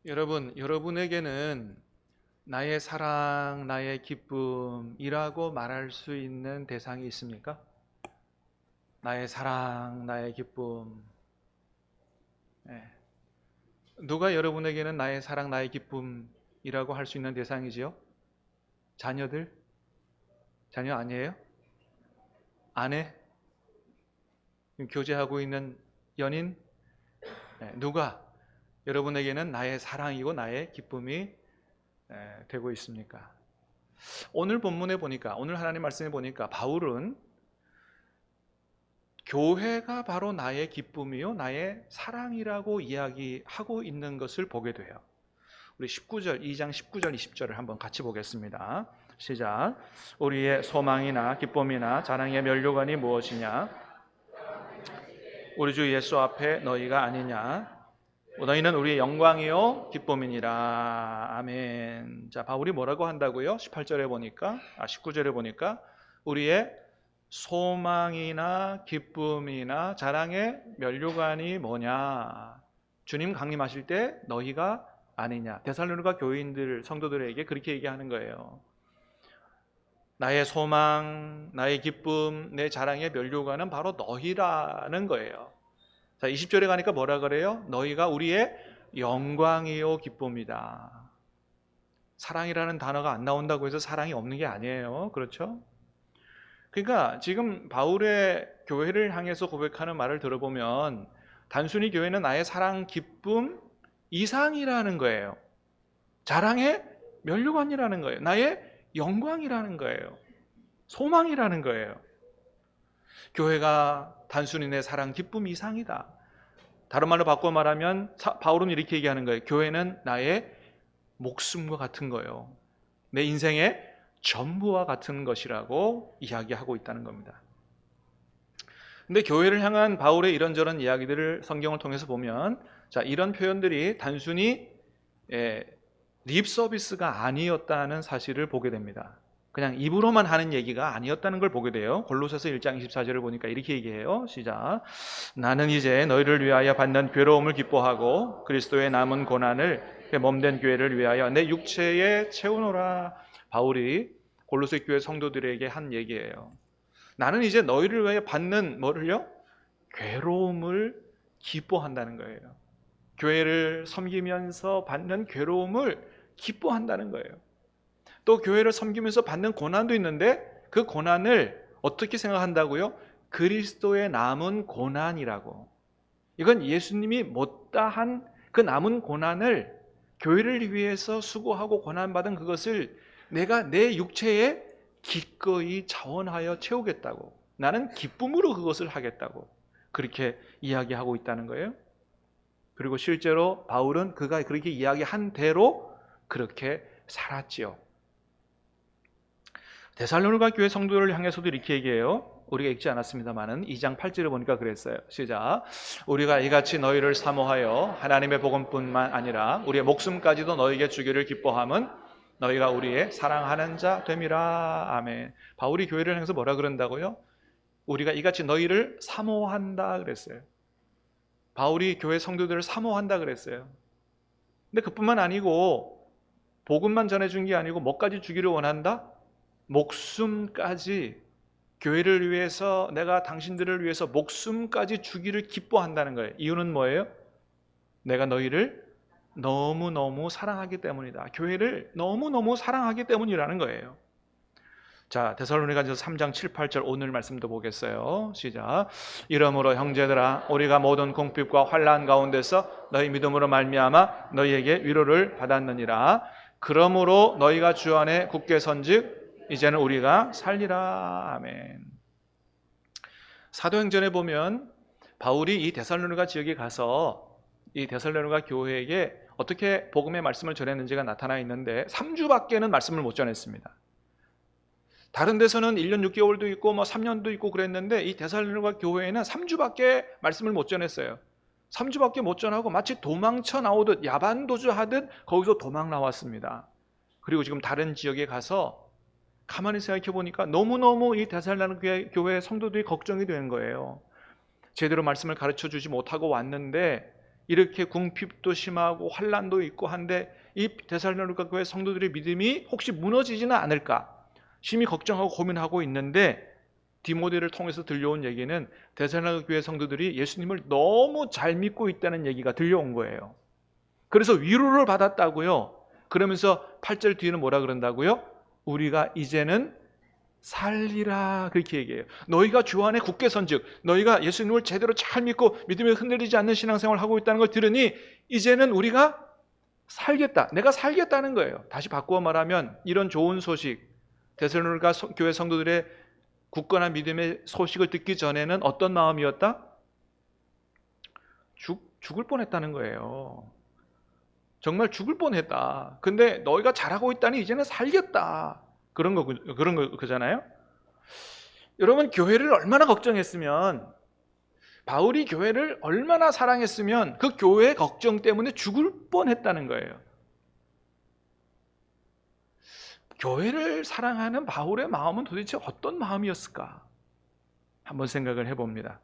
여러분에게는 나의 사랑, 나의 기쁨이라고 말할 수 있는 대상이 있습니까? 나의 사랑, 나의 기쁨. 예. 누가 여러분에게는 나의 사랑, 나의 기쁨이라고 할 수 있는 대상이지요? 자녀들? 자녀 아니에요? 아내? 교제하고 있는 연인? 누가 여러분에게는 나의 사랑이고 나의 기쁨이 되고 있습니까? 오늘 본문에 보니까, 오늘 하나님 말씀에 보니까 바울은 교회가 바로 나의 기쁨이요 나의 사랑이라고 이야기하고 있는 것을 보게 돼요. 우리 19절, 2장 19절 20절을 한번 같이 보겠습니다. 시작. 우리의 소망이나 기쁨이나 자랑의 면류관이 무엇이냐? 우리 주 예수 앞에 너희가 아니냐? 너희는 우리의 영광이요 기쁨이니라. 아멘. 자, 바울이 뭐라고 한다고요? 18절에 보니까, 19절에 보니까 우리의 소망이나 기쁨이나 자랑의 면류관이 뭐냐? 주님 강림하실 때 너희가 아니냐? 데살로니가 교인들, 성도들에게 그렇게 얘기하는 거예요. 나의 소망, 나의 기쁨, 내 자랑의 면류관은 바로 너희라는 거예요. 자, 20절에 가니까 뭐라 그래요? 너희가 우리의 영광이요 기쁨이다. 사랑이라는 단어가 안 나온다고 해서 사랑이 없는 게 아니에요. 그렇죠? 그러니까 지금 바울의 교회를 향해서 고백하는 말을 들어보면 단순히 교회는 나의 사랑, 기쁨 이상이라는 거예요. 자랑의 면류관이라는 거예요. 나의 영광이라는 거예요. 소망이라는 거예요. 교회가 단순히 내 사랑, 기쁨 이상이다. 다른 말로 바꿔 말하면 바울은 이렇게 얘기하는 거예요. 교회는 나의 목숨과 같은 거예요. 내 인생의 전부와 같은 것이라고 이야기하고 있다는 겁니다. 근데 교회를 향한 바울의 이런저런 이야기들을 성경을 통해서 보면 자, 이런 표현들이 단순히 립 서비스가 아니었다는 사실을 보게 됩니다. 그냥 입으로만 하는 얘기가 아니었다는 걸 보게 돼요. 골로새서 1장 24절을 보니까 이렇게 얘기해요. 시작. 나는 이제 너희를 위하여 받는 괴로움을 기뻐하고 그리스도의 남은 고난을 몸된 교회를 위하여 내 육체에 채우노라. 바울이 골로새 교회 성도들에게 한 얘기예요. 나는 이제 너희를 위하여 받는 뭐를요? 괴로움을 기뻐한다는 거예요. 교회를 섬기면서 받는 괴로움을 기뻐한다는 거예요. 또 교회를 섬기면서 받는 고난도 있는데 그 고난을 어떻게 생각한다고요? 그리스도의 남은 고난이라고. 이건 예수님이 못다한 그 남은 고난을 교회를 위해서 수고하고 고난받은 그것을 내가 내 육체에 기꺼이 자원하여 채우겠다고. 나는 기쁨으로 그것을 하겠다고. 그렇게 이야기하고 있다는 거예요. 그리고 실제로 바울은 그가 그렇게 이야기한 대로 그렇게 살았지요. 데살로니가 교회 성도들을 향해서도 이렇게 얘기해요. 우리가 읽지 않았습니다만은 2장 8절을 보니까 그랬어요. 시작. 우리가 이같이 너희를 사모하여 하나님의 복음뿐만 아니라 우리의 목숨까지도 너희에게 주기를 기뻐함은 너희가 우리의 사랑하는 자 됨이라. 아멘. 바울이 교회를 향해서 뭐라 그런다고요? 우리가 이같이 너희를 사모한다 그랬어요. 바울이 교회 성도들을 사모한다 그랬어요. 근데 그뿐만 아니고 복음만 전해준 게 아니고 뭐까지 주기를 원한다? 목숨까지. 교회를 위해서, 내가 당신들을 위해서 목숨까지 주기를 기뻐한다는 거예요. 이유는 뭐예요? 내가 너희를 너무너무 사랑하기 때문이다. 교회를 너무너무 사랑하기 때문이라는 거예요. 자, 데살로니가서 3장 7, 8절 오늘 말씀도 보겠어요. 시작. 이러므로 형제들아 우리가 모든 궁핍과 환난 가운데서 너희 믿음으로 말미암아 너희에게 위로를 받았느니라. 그러므로 너희가 주 안에 굳게 선즉 이제는 우리가 살리라. 아멘. 사도행전에 보면 바울이 이 데살로니가 지역에 가서 이 데살로니가 교회에게 어떻게 복음의 말씀을 전했는지가 나타나 있는데 3주밖에는 말씀을 못 전했습니다. 다른 데서는 1년 6개월도 있고 3년도 있고 그랬는데 이 데살로니가 교회에는 3주밖에 말씀을 못 전했어요. 3주밖에 못 전하고 마치 도망쳐 나오듯 야반도주하듯 거기서 도망 나왔습니다. 그리고 지금 다른 지역에 가서 가만히 생각해 보니까 너무너무 이 데살로니가 교회 성도들이 걱정이 되는 거예요. 제대로 말씀을 가르쳐 주지 못하고 왔는데 이렇게 궁핍도 심하고 환난도 있고 한데 이 데살로니가 교회 성도들의 믿음이 혹시 무너지지는 않을까 심히 걱정하고 고민하고 있는데, 디모데를 통해서 들려온 얘기는 데살로니가 교회 성도들이 예수님을 너무 잘 믿고 있다는 얘기가 들려온 거예요. 그래서 위로를 받았다고요. 그러면서 8절 뒤에는 뭐라 그런다고요? 우리가 이제는 살리라, 그렇게 얘기해요. 너희가 주 안에 굳게 선즉, 너희가 예수님을 제대로 잘 믿고 믿음에 흔들리지 않는 신앙생활을 하고 있다는 걸 들으니 이제는 우리가 살겠다, 내가 살겠다는 거예요. 다시 바꾸어 말하면 이런 좋은 소식, 데살로니가 교회 성도들의 굳건한 믿음의 소식을 듣기 전에는 어떤 마음이었다? 죽을 뻔했다는 거예요. 정말 죽을 뻔했다. 근데 너희가 잘하고 있다니 이제는 살겠다. 그런 거잖아요. 여러분, 교회를 얼마나 걱정했으면, 바울이 교회를 얼마나 사랑했으면 그 교회의 걱정 때문에 죽을 뻔했다는 거예요. 교회를 사랑하는 바울의 마음은 도대체 어떤 마음이었을까? 한번 생각을 해봅니다.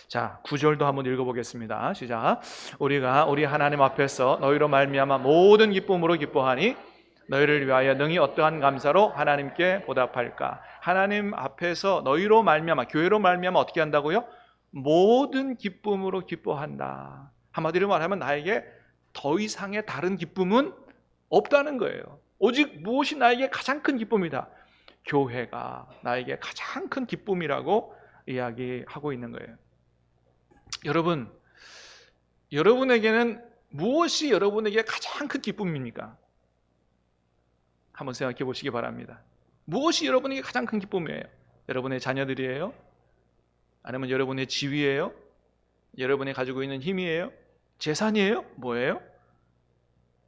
자, 9절도 한번 읽어보겠습니다. 시작. 우리가 우리 하나님 앞에서 너희로 말미암아 모든 기쁨으로 기뻐하니 너희를 위하여 능히 어떠한 감사로 하나님께 보답할까? 하나님 앞에서 너희로 말미암아, 교회로 말미암아 어떻게 한다고요? 모든 기쁨으로 기뻐한다. 한마디로 말하면 나에게 더 이상의 다른 기쁨은 없다는 거예요. 오직 무엇이 나에게 가장 큰 기쁨이다. 교회가 나에게 가장 큰 기쁨이라고 이야기하고 있는 거예요. 여러분, 여러분에게는 무엇이 여러분에게 가장 큰 기쁨입니까? 한번 생각해 보시기 바랍니다. 무엇이 여러분에게 가장 큰 기쁨이에요? 여러분의 자녀들이에요? 아니면 여러분의 지위예요? 여러분이 가지고 있는 힘이에요? 재산이에요? 뭐예요?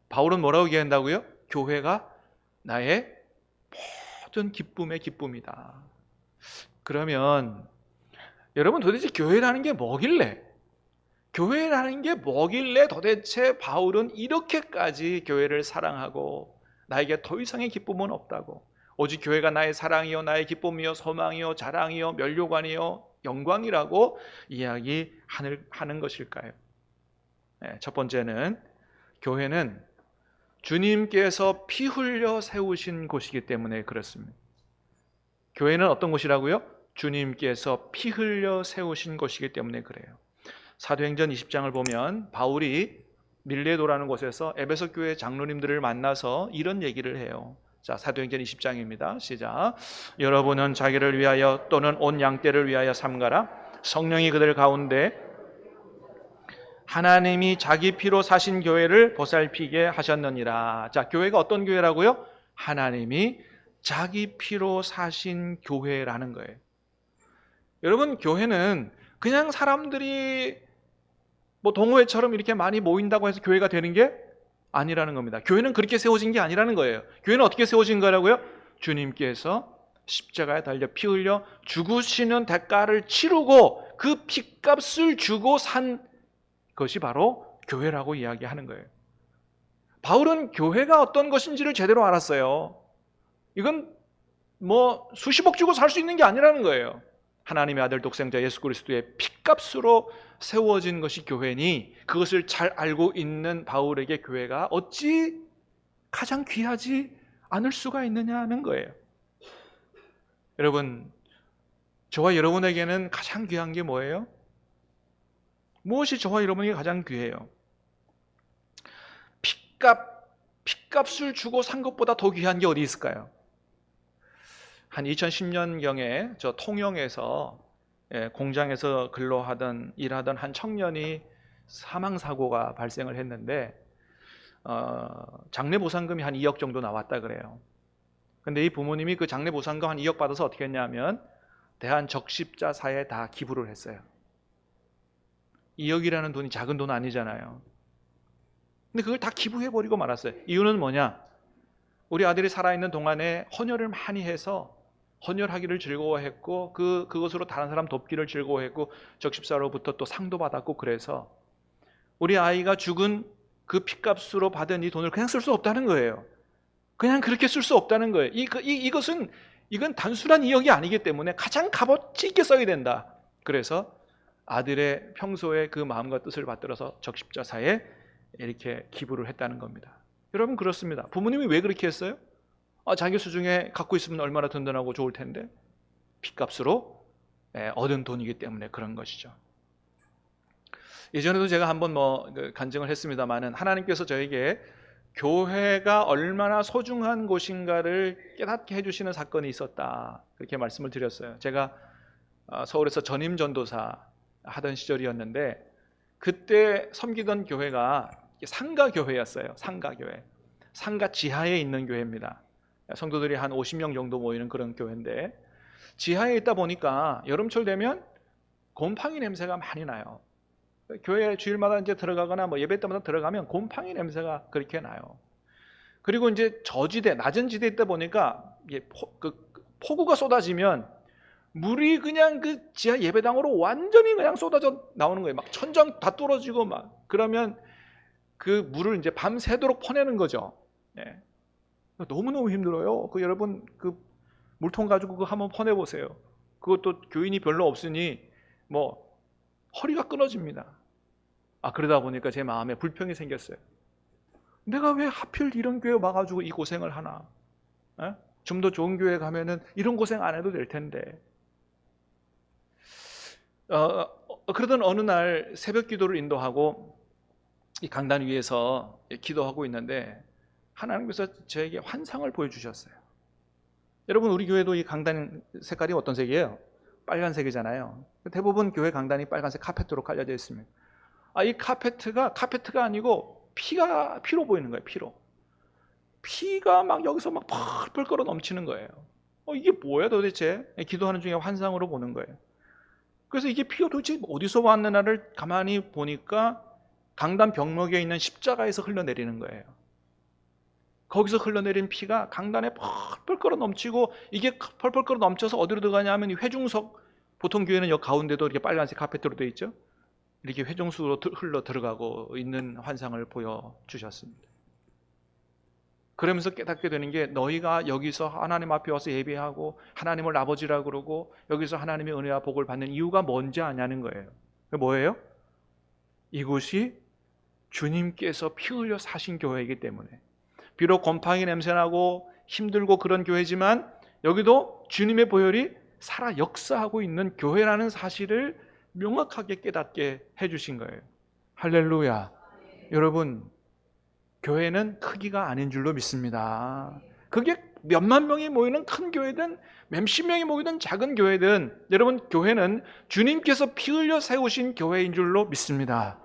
바울은 뭐라고 얘기한다고요? 교회가 나의 모든 기쁨의 기쁨이다. 그러면 여러분, 도대체 교회라는 게 뭐길래? 교회라는 게 뭐길래 도대체 바울은 이렇게까지 교회를 사랑하고 나에게 더 이상의 기쁨은 없다고, 오직 교회가 나의 사랑이요 나의 기쁨이요 소망이요 자랑이요 면류관이요 영광이라고 이야기하는 것일까요? 첫 번째는 교회는 주님께서 피 흘려 세우신 곳이기 때문에 그렇습니다. 교회는 어떤 곳이라고요? 주님께서 피 흘려 세우신 곳이기 때문에 그래요. 사도행전 20장을 보면 바울이 밀레도라는 곳에서 에베소 교회 장로님들을 만나서 이런 얘기를 해요. 자, 사도행전 20장입니다. 시작. 여러분은 자기를 위하여 또는 온 양떼를 위하여 삼가라. 성령이 그들 가운데 하나님이 자기 피로 사신 교회를 보살피게 하셨느니라. 자, 교회가 어떤 교회라고요? 하나님이 자기 피로 사신 교회라는 거예요. 여러분, 교회는 그냥 사람들이 동호회처럼 이렇게 많이 모인다고 해서 교회가 되는 게 아니라는 겁니다. 교회는 그렇게 세워진 게 아니라는 거예요. 교회는 어떻게 세워진 거라고요? 주님께서 십자가에 달려 피 흘려 죽으시는 대가를 치르고 그 피값을 주고 산 것이 바로 교회라고 이야기하는 거예요. 바울은 교회가 어떤 것인지를 제대로 알았어요. 이건 수십억 주고 살 수 있는 게 아니라는 거예요. 하나님의 아들 독생자 예수 그리스도의 피값으로 세워진 것이 교회니, 그것을 잘 알고 있는 바울에게 교회가 어찌 가장 귀하지 않을 수가 있느냐는 거예요. 여러분, 저와 여러분에게는 가장 귀한 게 뭐예요? 무엇이 저와 여러분에게 가장 귀해요? 피값을 주고 산 것보다 더 귀한 게 어디 있을까요? 한 2010년경에 저 통영에서 공장에서 일하던 한 청년이 사망사고가 발생을 했는데 장례보상금이 한 2억 정도 나왔다 그래요. 근데 이 부모님이 그 장례보상금 한 2억 받아서 어떻게 했냐면 대한적십자사에 다 기부를 했어요. 2억이라는 돈이 작은 돈 아니잖아요. 근데 그걸 다 기부해버리고 말았어요. 이유는 뭐냐? 우리 아들이 살아있는 동안에 헌혈을 많이 해서 헌혈하기를 즐거워했고 그것으로 다른 사람 돕기를 즐거워했고 적십사로부터 또 상도 받았고, 그래서 우리 아이가 죽은 그 피값으로 받은 이 돈을 그냥 쓸 수 없다는 거예요. 그냥 그렇게 쓸 수 없다는 거예요. 이건 단순한 2억이 아니기 때문에 가장 값어치 있게 써야 된다. 그래서 아들의 평소의 그 마음과 뜻을 받들어서 적십자사에 이렇게 기부를 했다는 겁니다. 여러분 그렇습니다. 부모님이 왜 그렇게 했어요? 자기 수중에 갖고 있으면 얼마나 든든하고 좋을 텐데 빚값으로 얻은 돈이기 때문에 그런 것이죠. 예전에도 제가 한번 간증을 했습니다마는 하나님께서 저에게 교회가 얼마나 소중한 곳인가를 깨닫게 해주시는 사건이 있었다, 그렇게 말씀을 드렸어요. 제가 서울에서 전임 전도사 하던 시절이었는데 그때 섬기던 교회가 상가 교회였어요. 상가 교회, 상가 지하에 있는 교회입니다. 성도들이 한 50명 정도 모이는 그런 교회인데 지하에 있다 보니까 여름철 되면 곰팡이 냄새가 많이 나요. 교회 주일마다 이제 들어가거나 예배 때마다 들어가면 곰팡이 냄새가 그렇게 나요. 그리고 이제 저지대, 낮은 지대에 있다 보니까 폭우가 쏟아지면 물이 그냥 그 지하 예배당으로 완전히 그냥 쏟아져 나오는 거예요. 막 천장 다 뚫어지고 그러면 그 물을 이제 밤새도록 퍼내는 거죠. 네. 너무너무 힘들어요. 여러분 물통 가지고 그거 한번 퍼내 보세요. 그것도 교인이 별로 없으니 허리가 끊어집니다. 그러다 보니까 제 마음에 불평이 생겼어요. 내가 왜 하필 이런 교회 와가지고 이 고생을 하나? 좀 더 좋은 교회 가면은 이런 고생 안 해도 될 텐데. 그러던 어느 날 새벽 기도를 인도하고 이 강단 위에서 기도하고 있는데 하나님께서 저에게 환상을 보여주셨어요. 여러분 우리 교회도 이 강단 색깔이 어떤 색이에요? 빨간색이잖아요. 대부분 교회 강단이 빨간색 카페트로 깔려져 있습니다. 이 카페트가 아니고 피로 보이는 거예요. 피가 막 여기서 막 펄펄 끓어 넘치는 거예요. 이게 뭐야 도대체? 기도하는 중에 환상으로 보는 거예요. 그래서 이게 피가 도대체 어디서 왔느냐를 가만히 보니까 강단 벽목에 있는 십자가에서 흘러내리는 거예요. 거기서 흘러내린 피가 강단에 펄펄 끓어 넘치고 이게 펄펄 끓어 넘쳐서 어디로 들어가냐면 이 회중석, 보통 교회는 여기 가운데도 이렇게 빨간색 카페트로 되어 있죠. 이렇게 회중석으로 흘러 들어가고 있는 환상을 보여주셨습니다. 그러면서 깨닫게 되는 게 너희가 여기서 하나님 앞에 와서 예배하고 하나님을 아버지라고 그러고 여기서 하나님의 은혜와 복을 받는 이유가 뭔지 아냐는 거예요. 뭐예요? 이곳이 주님께서 피 흘려 사신 교회이기 때문에 비록 곰팡이 냄새나고 힘들고 그런 교회지만 여기도 주님의 보혈이 살아 역사하고 있는 교회라는 사실을 명확하게 깨닫게 해주신 거예요. 할렐루야. 여러분 교회는 크기가 아닌 줄로 믿습니다. 그게 몇만 명이 모이는 큰 교회든 몇십 명이 모이든 작은 교회든 여러분 교회는 주님께서 피 흘려 세우신 교회인 줄로 믿습니다.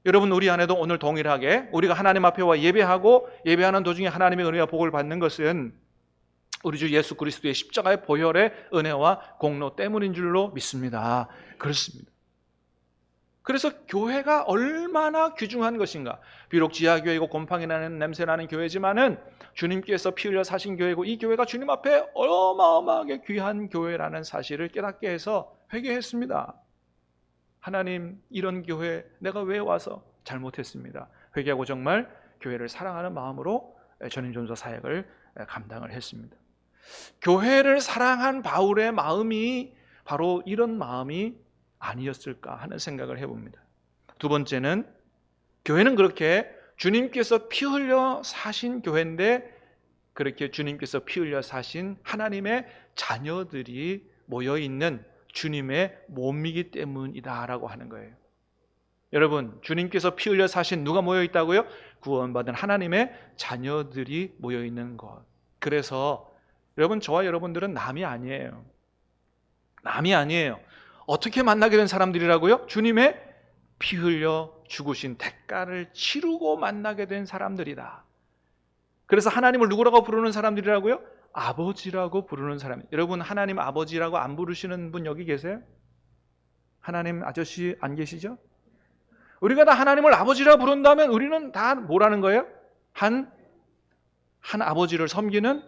여러분 우리 안에도 오늘 동일하게 우리가 하나님 앞에 와 예배하고 예배하는 도중에 하나님의 은혜와 복을 받는 것은 우리 주 예수 그리스도의 십자가의 보혈의 은혜와 공로 때문인 줄로 믿습니다. 그렇습니다. 그래서 교회가 얼마나 귀중한 것인가. 비록 지하교회이고 곰팡이 나는 냄새 나는 교회지만은 주님께서 피 흘려 사신 교회고 이 교회가 주님 앞에 어마어마하게 귀한 교회라는 사실을 깨닫게 해서 회개했습니다. 하나님 이런 교회 내가 왜 와서 잘못했습니다. 회개하고 정말 교회를 사랑하는 마음으로 전임 전도사 사역을 감당을 했습니다. 교회를 사랑한 바울의 마음이 바로 이런 마음이 아니었을까 하는 생각을 해봅니다. 두 번째는 교회는 그렇게 주님께서 피 흘려 사신 교회인데 그렇게 주님께서 피 흘려 사신 하나님의 자녀들이 모여있는 주님의 몸이기 때문이다라고 하는 거예요. 여러분 주님께서 피 흘려 사신 누가 모여있다고요? 구원받은 하나님의 자녀들이 모여있는 것. 그래서 여러분 저와 여러분들은 남이 아니에요. 남이 아니에요. 어떻게 만나게 된 사람들이라고요? 주님의 피 흘려 죽으신 대가를 치르고 만나게 된 사람들이다. 그래서 하나님을 누구라고 부르는 사람들이라고요? 아버지라고 부르는 사람. 여러분 하나님 아버지라고 안 부르시는 분 여기 계세요? 하나님 아저씨 안 계시죠? 우리가 다 하나님을 아버지라고 부른다면 우리는 다 뭐라는 거예요? 한 아버지를 섬기는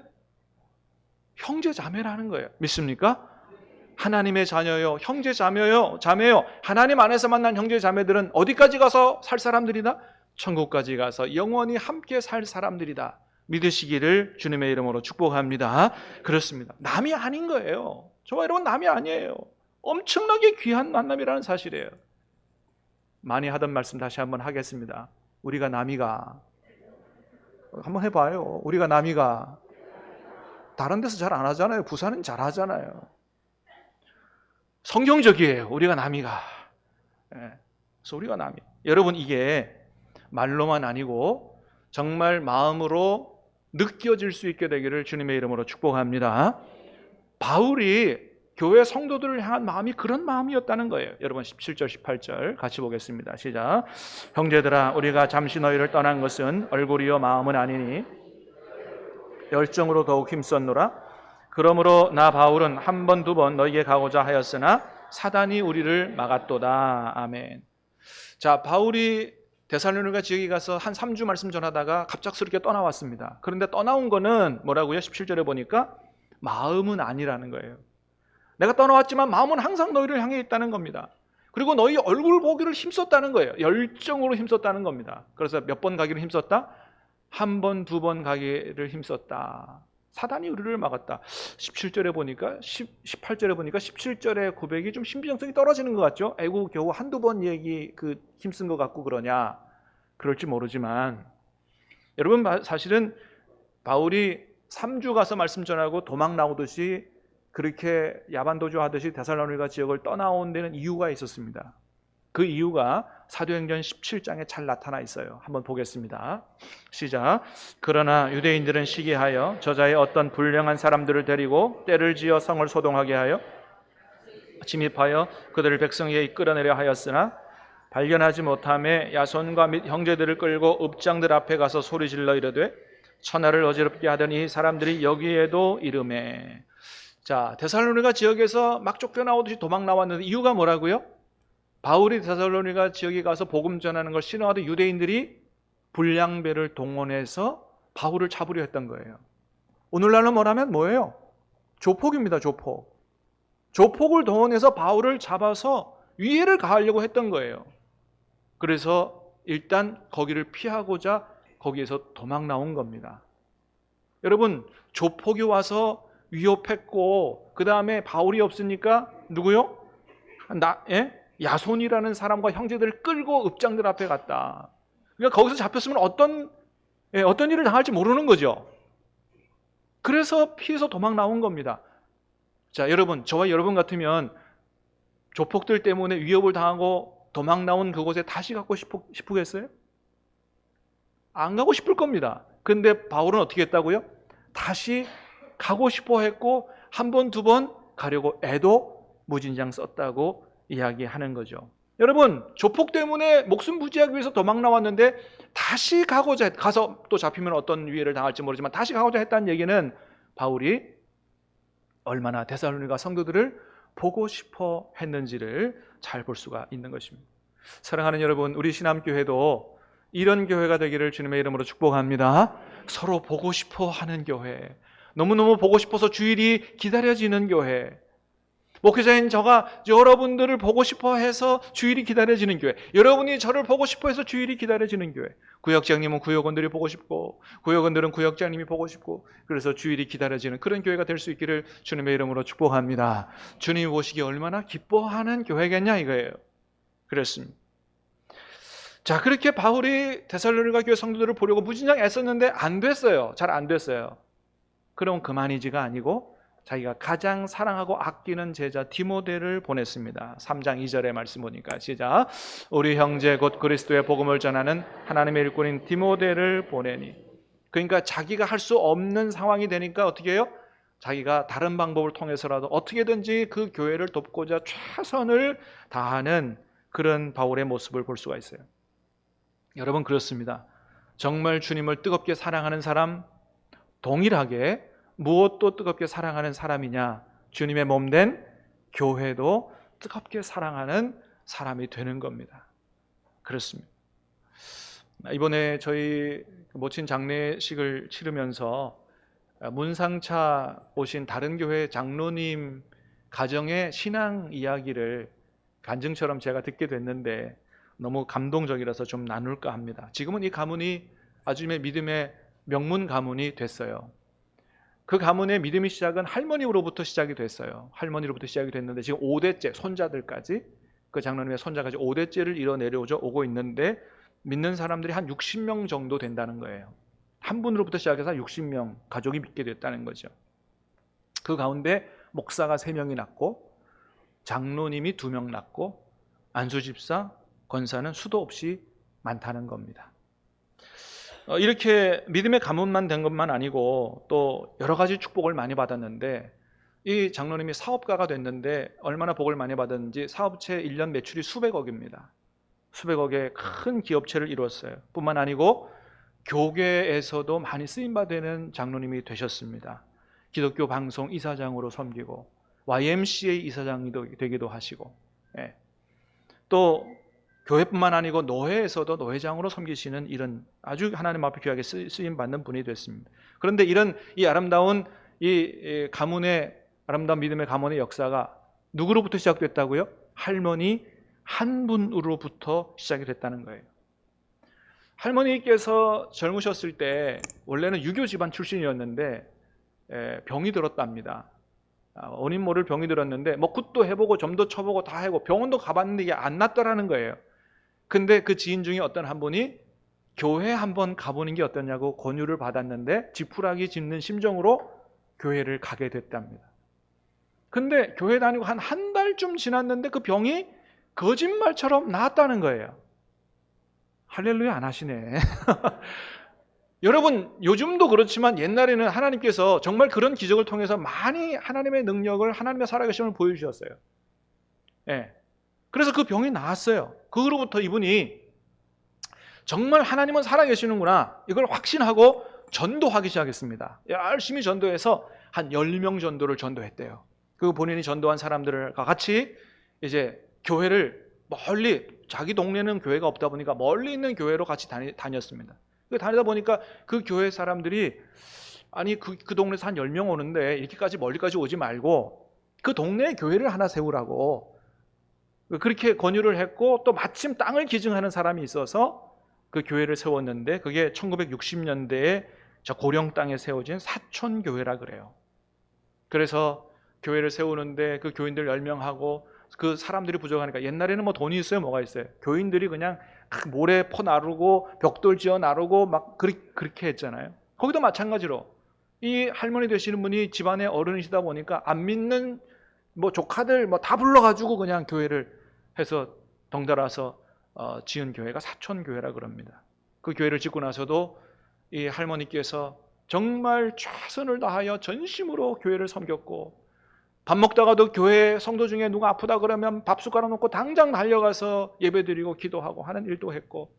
형제 자매라는 거예요. 믿습니까? 하나님의 자녀요, 형제 자매요, 하나님 안에서 만난 형제 자매들은 어디까지 가서 살 사람들이다? 천국까지 가서 영원히 함께 살 사람들이다. 믿으시기를 주님의 이름으로 축복합니다. 그렇습니다. 남이 아닌 거예요. 저와 여러분 남이 아니에요. 엄청나게 귀한 만남이라는 사실이에요. 많이 하던 말씀 다시 한번 하겠습니다. 우리가 남이가, 한번 해봐요. 우리가 남이가, 다른 데서 잘 안 하잖아요. 부산은 잘 하잖아요. 성경적이에요. 우리가 남이가. 그래서 우리가 남이. 여러분, 이게 말로만 아니고 정말 마음으로 느껴질 수 있게 되기를 주님의 이름으로 축복합니다. 바울이 교회 성도들을 향한 마음이 그런 마음이었다는 거예요. 여러분 17절 18절 같이 보겠습니다. 시작. 형제들아, 우리가 잠시 너희를 떠난 것은 얼굴이요 마음은 아니니 열정으로 더욱 힘썼노라. 그러므로 나 바울은 한 번 두 번 너희에게 가고자 하였으나 사단이 우리를 막았도다. 아멘. 자, 바울이 데살로니가 지역에 가서 한 3주 말씀 전하다가 갑작스럽게 떠나왔습니다. 그런데 떠나온 거는 뭐라고요? 17절에 보니까 마음은 아니라는 거예요. 내가 떠나왔지만 마음은 항상 너희를 향해 있다는 겁니다. 그리고 너희 얼굴 보기를 힘썼다는 거예요. 열정으로 힘썼다는 겁니다. 그래서 몇 번 가기를 힘썼다? 한 번, 두 번 가기를 힘썼다. 사단이 우리를 막았다. 17절에 보니까 18절에 보니까 17절의 고백이 좀 신빙성이 떨어지는 것 같죠? 아이고 겨우 한두 번 얘기 힘쓴 것 같고 그러냐? 그럴지 모르지만 여러분, 사실은 바울이 3주 가서 말씀 전하고 도망 나오듯이 그렇게 야반도주 하듯이 데살로니가 지역을 떠나온 데는 이유가 있었습니다. 그 이유가 사도행전 17장에 잘 나타나 있어요. 한번 보겠습니다. 시작. 그러나 유대인들은 시기하여 저자의 어떤 불량한 사람들을 데리고 때를 지어 성을 소동하게 하여 침입하여 그들을 백성에게 이끌어내려 하였으나 발견하지 못함에 야손과 및 형제들을 끌고 읍장들 앞에 가서 소리질러 이르되 천하를 어지럽게 하던 이 사람들이 여기에도 이르매. 자, 데살로니가 지역에서 막 쫓겨나오듯이 도망 나왔는데 이유가 뭐라고요? 바울이 데살로니가 지역에 가서 복음 전하는 걸 싫어하던 유대인들이 불량배를 동원해서 바울을 잡으려 했던 거예요. 오늘날로 말하면 뭐예요? 조폭입니다. 조폭. 조폭을 동원해서 바울을 잡아서 위해를 가하려고 했던 거예요. 그래서 일단 거기를 피하고자 거기에서 도망 나온 겁니다. 여러분, 조폭이 와서 위협했고 그 다음에 바울이 없으니까 누구요? 야손이라는 사람과 형제들을 끌고 읍장들 앞에 갔다. 그러니까 거기서 잡혔으면 어떤 일을 당할지 모르는 거죠. 그래서 피해서 도망 나온 겁니다. 자, 여러분, 저와 여러분 같으면 조폭들 때문에 위협을 당하고 도망 나온 그곳에 다시 가고 싶겠어요? 안 가고 싶을 겁니다. 그런데 바울은 어떻게 했다고요? 다시 가고 싶어 했고 한 번, 두 번 가려고 애도 무진장 썼다고 이야기하는 거죠. 여러분, 조폭 때문에 목숨 부지하기 위해서 도망 나왔는데 다시 가서 또 잡히면 어떤 위해를 당할지 모르지만 다시 가고자 했다는 얘기는 바울이 얼마나 데살로니가 성도들을 보고 싶어 했는지를 잘 볼 수가 있는 것입니다. 사랑하는 여러분, 우리 신암교회도 이런 교회가 되기를 주님의 이름으로 축복합니다. 서로 보고 싶어 하는 교회, 너무너무 보고 싶어서 주일이 기다려지는 교회, 목회자인 저가 여러분들을 보고 싶어 해서 주일이 기다려지는 교회, 여러분이 저를 보고 싶어 해서 주일이 기다려지는 교회, 구역장님은 구역원들이 보고 싶고 구역원들은 구역장님이 보고 싶고 그래서 주일이 기다려지는 그런 교회가 될 수 있기를 주님의 이름으로 축복합니다. 주님이 보시기에 얼마나 기뻐하는 교회겠냐 이거예요. 그랬습니다. 자, 그렇게 바울이 데살로니가 교회 성도들을 보려고 무진장 애썼는데 안 됐어요. 잘 안 됐어요. 그럼 그만이지가 아니고 자기가 가장 사랑하고 아끼는 제자 디모데를 보냈습니다. 3장 2절의 말씀 보니까 시작. 우리 형제 곧 그리스도의 복음을 전하는 하나님의 일꾼인 디모데를 보내니. 그러니까 자기가 할 수 없는 상황이 되니까 어떻게 해요? 자기가 다른 방법을 통해서라도 어떻게든지 그 교회를 돕고자 최선을 다하는 그런 바울의 모습을 볼 수가 있어요. 여러분, 그렇습니다. 정말 주님을 뜨겁게 사랑하는 사람, 동일하게 무엇도 뜨겁게 사랑하는 사람이냐? 주님의 몸된 교회도 뜨겁게 사랑하는 사람이 되는 겁니다. 그렇습니다. 이번에 저희 모친 장례식을 치르면서 문상차 오신 다른 교회 장로님 가정의 신앙 이야기를 간증처럼 제가 듣게 됐는데 너무 감동적이라서 좀 나눌까 합니다. 지금은 이 가문이 아주 믿음의 명문 가문이 됐어요. 그 가문의 믿음의 시작은 할머니로부터 시작이 됐어요. 할머니로부터 시작이 됐는데 지금 5대째 손자들까지, 그 장로님의 손자까지 5대째를 이뤄 내려오고 있는데 믿는 사람들이 한 60명 정도 된다는 거예요. 한 분으로부터 시작해서 60명 가족이 믿게 됐다는 거죠. 그 가운데 목사가 3명이 낳고 장로님이 2명 낳고 안수집사, 권사는 수도 없이 많다는 겁니다. 이렇게 믿음의 가문만 된 것만 아니고 또 여러 가지 축복을 많이 받았는데, 이 장로님이 사업가가 됐는데 얼마나 복을 많이 받았는지 사업체 1년 매출이 수백억입니다. 수백억의 큰 기업체를 이루었어요. 뿐만 아니고 교계에서도 많이 쓰임받는 장로님이 되셨습니다. 기독교 방송 이사장으로 섬기고 YMCA 이사장이 되기도 하시고, 또 교회뿐만 아니고 노회에서도 노회장으로 섬기시는 이런 아주 하나님 앞에 귀하게 쓰임받는 분이 됐습니다. 그런데 이 아름다운 이 가문의 아름다운 믿음의 가문의 역사가 누구로부터 시작됐다고요? 할머니 한 분으로부터 시작이 됐다는 거예요. 할머니께서 젊으셨을 때 원래는 유교 집안 출신이었는데 병이 들었답니다. 원인 모를 병이 들었는데 뭐 굿도 해보고 점도 쳐보고 다 해보고 병원도 가봤는데 이게 안 낫더라는 거예요. 근데 그 지인 중에 어떤 한 분이 교회 한번 가보는 게 어떠냐고 권유를 받았는데 지푸라기 짚는 심정으로 교회를 가게 됐답니다. 근데 교회 다니고 한 달쯤 지났는데 그 병이 거짓말처럼 나았다는 거예요. 할렐루야 안 하시네. 여러분, 요즘도 그렇지만 옛날에는 하나님께서 정말 그런 기적을 통해서 많이 하나님의 능력을, 하나님의 살아계심을 보여주셨어요. 그래서 그 병이 나았어요. 그로부터 이분이 정말 하나님은 살아계시는구나, 이걸 확신하고 전도하기 시작했습니다. 열심히 전도해서 한 10명 전도를 전도했대요. 그 본인이 전도한 사람들과 같이 이제 교회를 멀리, 자기 동네는 교회가 없다 보니까 멀리 있는 교회로 같이 다녔습니다. 다니다 보니까 그 교회 사람들이 아니 그 동네에서 한 10명 오는데 이렇게까지 멀리까지 오지 말고 그 동네에 교회를 하나 세우라고 그렇게 권유를 했고, 또 마침 땅을 기증하는 사람이 있어서 그 교회를 세웠는데 그게 1960년대에 저 고령 땅에 세워진 사촌교회라 그래요. 그래서 교회를 세우는데 그 교인들 10명하고 그 사람들이 부족하니까, 옛날에는 뭐 돈이 있어요 뭐가 있어요, 교인들이 그냥 모래 퍼 나르고 벽돌 지어 나르고 막 그렇게 했잖아요. 거기도 마찬가지로 이 할머니 되시는 분이 집안의 어른이시다 보니까 안 믿는 뭐 조카들 뭐 다 불러가지고 그냥 교회를 해서 덩달아서 지은 교회가 사촌교회라 그럽니다. 그 교회를 짓고 나서도 이 할머니께서 정말 최선을 다하여 전심으로 교회를 섬겼고, 밥 먹다가도 교회 성도 중에 누가 아프다 그러면 밥 숟가락 놓고 당장 달려가서 예배드리고 기도하고 하는 일도 했고,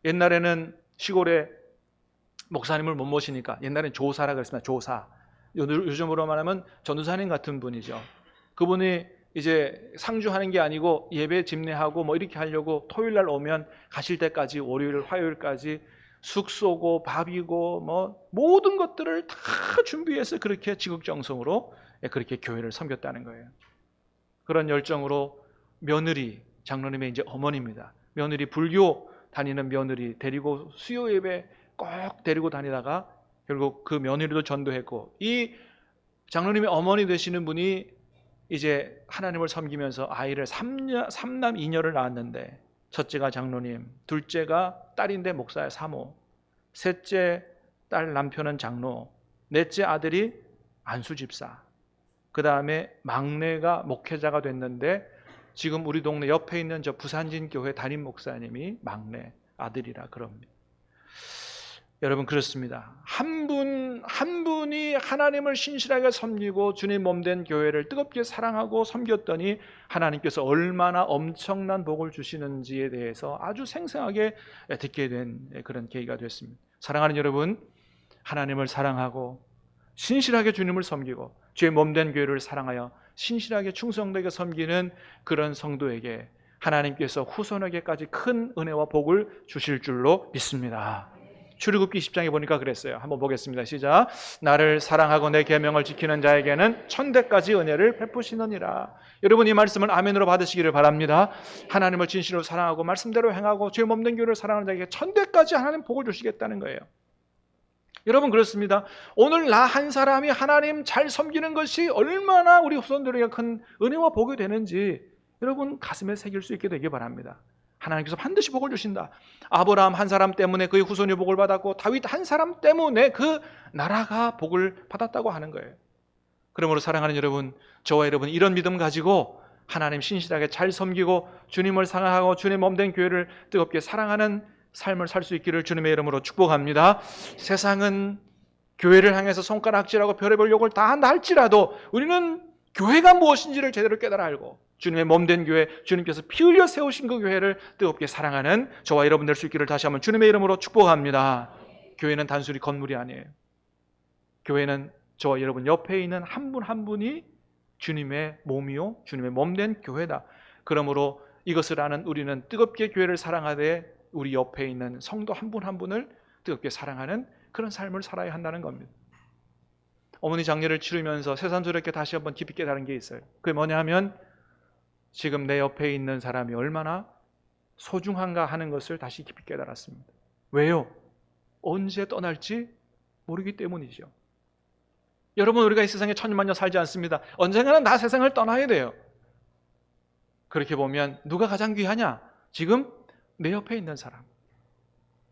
옛날에는 시골에 목사님을 못 모시니까 옛날엔 조사라 그랬습니다. 조사. 요즘으로 말하면 전도사님 같은 분이죠. 그분이 이제 상주하는 게 아니고 예배 집례하고 뭐 이렇게 하려고 토요일 날 오면 가실 때까지 월요일 화요일까지 숙소고 밥이고 뭐 모든 것들을 다 준비해서 그렇게 지극정성으로 그렇게 교회를 섬겼다는 거예요. 그런 열정으로 며느리, 장로님의 이제 어머니입니다. 며느리, 불교 다니는 며느리 데리고 수요 예배 꼭 데리고 다니다가 결국 그 며느리도 전도했고, 이 장로님의 어머니 되시는 분이 이제 하나님을 섬기면서 아이를 3남 2녀를 낳았는데, 첫째가 장로님, 둘째가 딸인데 목사의 사모, 셋째 딸 남편은 장로, 넷째 아들이 안수집사, 그 다음에 막내가 목회자가 됐는데 지금 우리 동네 옆에 있는 저 부산진 교회 담임 목사님이 막내 아들이라 그럽니다. 여러분, 그렇습니다. 한 분이 하나님을 신실하게 섬기고 주님 몸된 교회를 뜨겁게 사랑하고 섬겼더니 하나님께서 얼마나 엄청난 복을 주시는지에 대해서 아주 생생하게 듣게 된 그런 계기가 됐습니다. 사랑하는 여러분, 하나님을 사랑하고 신실하게 주님을 섬기고 주의 몸된 교회를 사랑하여 신실하게 충성되게 섬기는 그런 성도에게 하나님께서 후손에게까지 큰 은혜와 복을 주실 줄로 믿습니다. 출애굽기 10장에 보니까 그랬어요. 한번 보겠습니다. 시작. 나를 사랑하고 내 계명을 지키는 자에게는 천대까지 은혜를 베푸시느니라. 여러분, 이 말씀을 아멘으로 받으시기를 바랍니다. 하나님을 진실로 사랑하고 말씀대로 행하고 죄 없는 교회를 사랑하는 자에게 천대까지 하나님 복을 주시겠다는 거예요. 여러분 그렇습니다. 오늘 나 한 사람이 하나님 잘 섬기는 것이 얼마나 우리 후손들에게 큰 은혜와 복이 되는지 여러분 가슴에 새길 수 있게 되기 바랍니다. 하나님께서 반드시 복을 주신다. 아브라함 한 사람 때문에 그의 후손이 복을 받았고 다윗 한 사람 때문에 그 나라가 복을 받았다고 하는 거예요. 그러므로 사랑하는 여러분, 저와 여러분 이런 믿음 가지고 하나님 신실하게 잘 섬기고 주님을 사랑하고 주님 몸된 교회를 뜨겁게 사랑하는 삶을 살 수 있기를 주님의 이름으로 축복합니다. 세상은 교회를 향해서 손가락질하고 별의별 욕을 다 한다 할지라도 우리는 교회가 무엇인지를 제대로 깨달아 알고 주님의 몸된 교회, 주님께서 피 흘려 세우신 그 교회를 뜨겁게 사랑하는 저와 여러분 될 수 있기를 다시 한번 주님의 이름으로 축복합니다. 교회는 단순히 건물이 아니에요. 교회는 저와 여러분 옆에 있는 한 분 한 분이 주님의 몸이요 주님의 몸된 교회다. 그러므로 이것을 아는 우리는 뜨겁게 교회를 사랑하되 우리 옆에 있는 성도 한 분 한 분을 뜨겁게 사랑하는 그런 삶을 살아야 한다는 겁니다. 어머니 장례를 치르면서 새삼스럽게 다시 한번 깊이 깨달은 게 있어요. 그게 뭐냐 하면 지금 내 옆에 있는 사람이 얼마나 소중한가 하는 것을 다시 깊이 깨달았습니다. 왜요? 언제 떠날지 모르기 때문이죠. 여러분 우리가 이 세상에 천년만년 살지 않습니다. 언젠가는 다 세상을 떠나야 돼요. 그렇게 보면 누가 가장 귀하냐? 지금 내 옆에 있는 사람.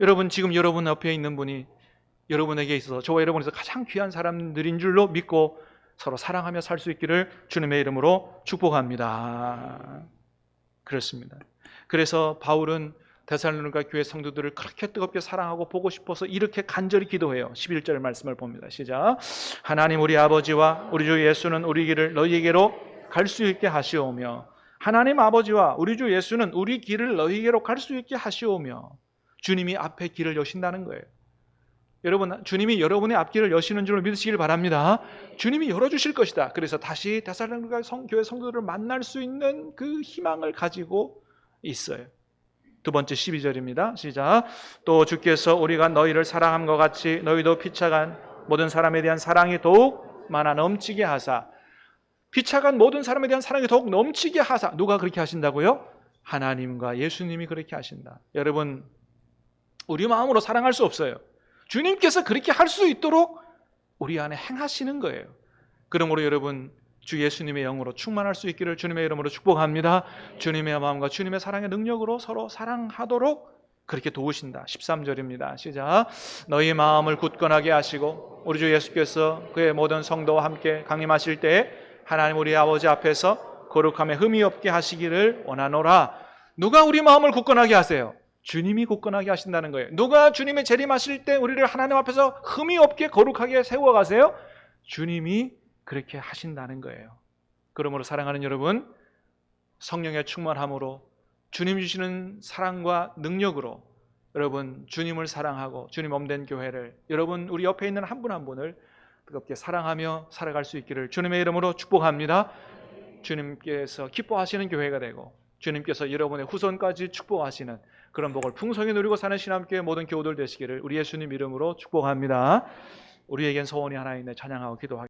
여러분 지금 여러분 옆에 있는 분이 여러분에게 있어서 저와 여러분에서 가장 귀한 사람들인 줄로 믿고 서로 사랑하며 살 수 있기를 주님의 이름으로 축복합니다. 그렇습니다. 그래서 바울은 데살로니가 교회 성도들을 그렇게 뜨겁게 사랑하고 보고 싶어서 이렇게 간절히 기도해요. 11절 말씀을 봅니다. 시작. 하나님 우리 아버지와 우리 주 예수는 우리 길을 너희에게로 갈 수 있게 하시오며 하나님 아버지와 우리 주 예수는 우리 길을 너희에게로 갈 수 있게 하시오며 주님이 앞에 길을 여신다는 거예요. 여러분 주님이 여러분의 앞길을 여시는 줄로 믿으시길 바랍니다. 주님이 열어주실 것이다. 그래서 다시 데살로니가 교회 성도들을 만날 수 있는 그 희망을 가지고 있어요. 두 번째 12절입니다. 시작. 또 주께서 우리가 너희를 사랑함과 같이 너희도 피차간 모든 사람에 대한 사랑이 더욱 많아 넘치게 하사. 피차간 모든 사람에 대한 사랑이 더욱 넘치게 하사. 누가 그렇게 하신다고요? 하나님과 예수님이 그렇게 하신다. 여러분 우리 마음으로 사랑할 수 없어요. 주님께서 그렇게 할 수 있도록 우리 안에 행하시는 거예요. 그러므로 여러분 주 예수님의 영으로 충만할 수 있기를 주님의 이름으로 축복합니다. 주님의 마음과 주님의 사랑의 능력으로 서로 사랑하도록 그렇게 도우신다. 13절입니다. 시작. 너희 마음을 굳건하게 하시고 우리 주 예수께서 그의 모든 성도와 함께 강림하실 때에 하나님 우리 아버지 앞에서 거룩함에 흠이 없게 하시기를 원하노라. 누가 우리 마음을 굳건하게 하세요? 주님이 굳건하게 하신다는 거예요. 누가 주님의 재림하실 때 우리를 하나님 앞에서 흠이 없게 거룩하게 세워가세요? 주님이 그렇게 하신다는 거예요. 그러므로 사랑하는 여러분, 성령의 충만함으로 주님 주시는 사랑과 능력으로 여러분 주님을 사랑하고 주님 몸된 교회를 여러분 우리 옆에 있는 한 분 한 분을 뜨겁게 사랑하며 살아갈 수 있기를 주님의 이름으로 축복합니다. 주님께서 기뻐하시는 교회가 되고 주님께서 여러분의 후손까지 축복하시는 그런 복을 풍성히 누리고 사는 신함교회 모든 교우들 되시기를 우리 예수님 이름으로 축복합니다. 우리에겐 소원이 하나 있네. 찬양하고 기도하겠습니다.